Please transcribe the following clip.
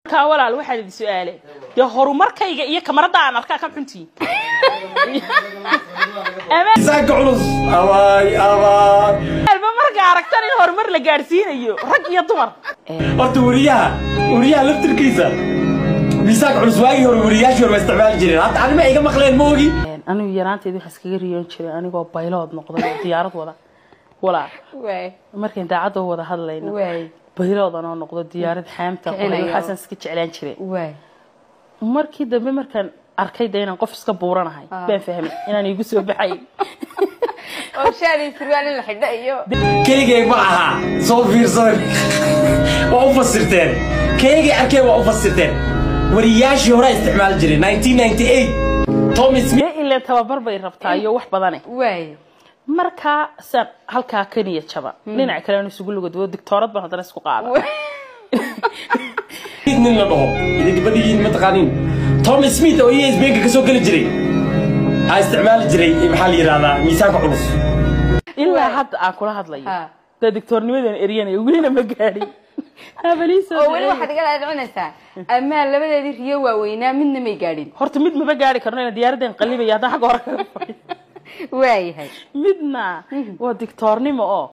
كاولا الواحد السؤال يا هرمركيga iyo kamarada aan arkaa ka xuntii isaga culus awaay alba marka aragtan in hormar la gaarsiinayo rag iyo dumar horta wariyaha laftirkiisa miisaaq culus waagi hore wariyaashii hore isticmaal jireen hadda anima iga maqleen moogi anigu yaraanteed waxa iskaga riyoon jiray anigoo baylood noqday diyaarad wada wala markii daacad wada hadlayno baylood anoo noqdo diyaarad xaamta qolay xasan iska jeclaan jiray markii dambe markaan arkay deynaan qof iska buuranahay baan fahmay inaan igu soo baxay oo shaali surwaal la xidha iyo keegay ma aha soo fiirsan oo u fasirteen keegay arkay waa u fasirteen wariyaashii hore isticmaal jiray 1998 Tommy Smith ilaa tababar bay rabtaa iyo wax badan marka san halka kaniya jaba dhinac kale inuu isugu lugo doctorad baan hadana isku qaada idin la dhaho idin badiyeen ma taqaanin Tommy Smith oo ESPN ka soo gali jiray ha isticmaal jiray maxaa la yiraahdaa miisaanka culus ilaa hadda aan kula hadlayo da doctornimadan eriyana weliina ma gaadhin habaliisa oo wali waxa diga cunaysaa ama labadeedii riyo waaweynaa midna ma gaadhin horta mid ma gaari karno in diyaaradan qalibay hadda xaq hore ka fadhiyo waayahay midna waa doctornimo oo